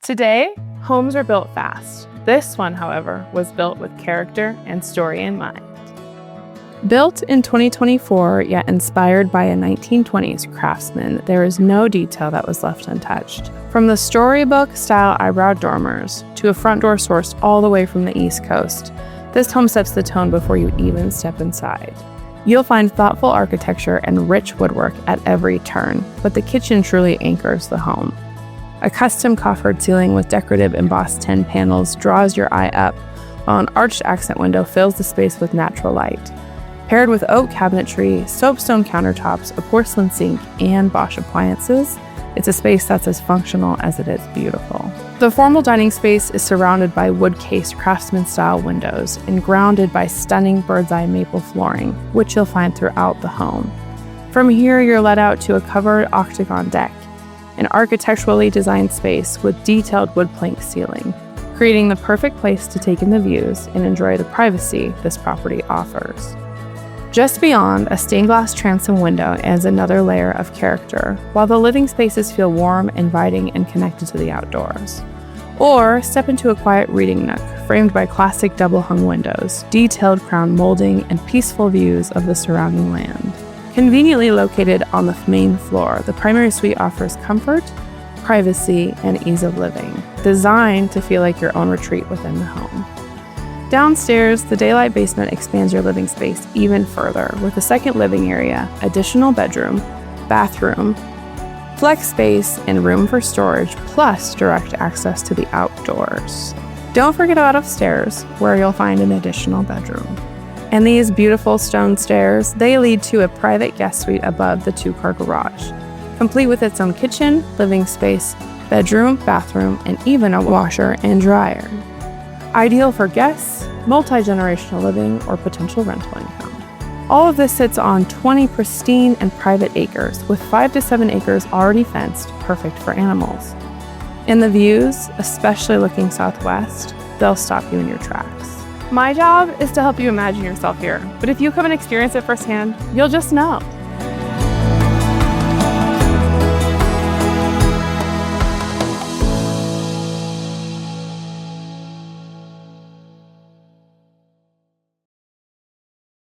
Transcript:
Today, homes are built fast. This one, however, was built with character and story in mind. Built in 2024, yet inspired by a 1920s craftsman, there is no detail that was left untouched. From the storybook-style eyebrow dormers to a front door sourced all the way from the East Coast, this home sets the tone before you even step inside. You'll find thoughtful architecture and rich woodwork at every turn, but the kitchen truly anchors the home. A custom coffered ceiling with decorative embossed tin panels draws your eye up, while an arched accent window fills the space with natural light. Paired with oak cabinetry, soapstone countertops, a porcelain sink, and Bosch appliances, it's a space that's as functional as it is beautiful. The formal dining space is surrounded by wood-cased Craftsman-Style windows and grounded by stunning bird's-eye maple flooring, which you'll find throughout the home. From here, you're led out to a covered octagon deck, an architecturally designed space with detailed wood plank ceiling, creating the perfect place to take in the views and enjoy the privacy this property offers. Just beyond, a stained glass transom window adds another layer of character, while the living spaces feel warm, inviting, and connected to the outdoors. Or step into a quiet reading nook, framed by classic double-hung windows, detailed crown molding, and peaceful views of the surrounding land. Conveniently located on the main floor, the primary suite offers comfort, privacy, and ease of living, designed to feel like your own retreat within the home. Downstairs, the daylight basement expands your living space even further with a second living area, additional bedroom, bathroom, flex space, and room for storage, plus direct access to the outdoors. Don't forget about upstairs, where you'll find an additional bedroom. And these beautiful stone stairs, they lead to a private guest suite above the two-car garage, complete with its own kitchen, living space, bedroom, bathroom, and even a washer and dryer. Ideal for guests, multi-generational living, or potential rental income. All of this sits on 20 pristine and private acres, with 5 to 7 acres already fenced, perfect for animals. And the views, especially looking southwest, they'll stop you in your tracks. My job is to help you imagine yourself here, but if you come and experience it firsthand, you'll just know.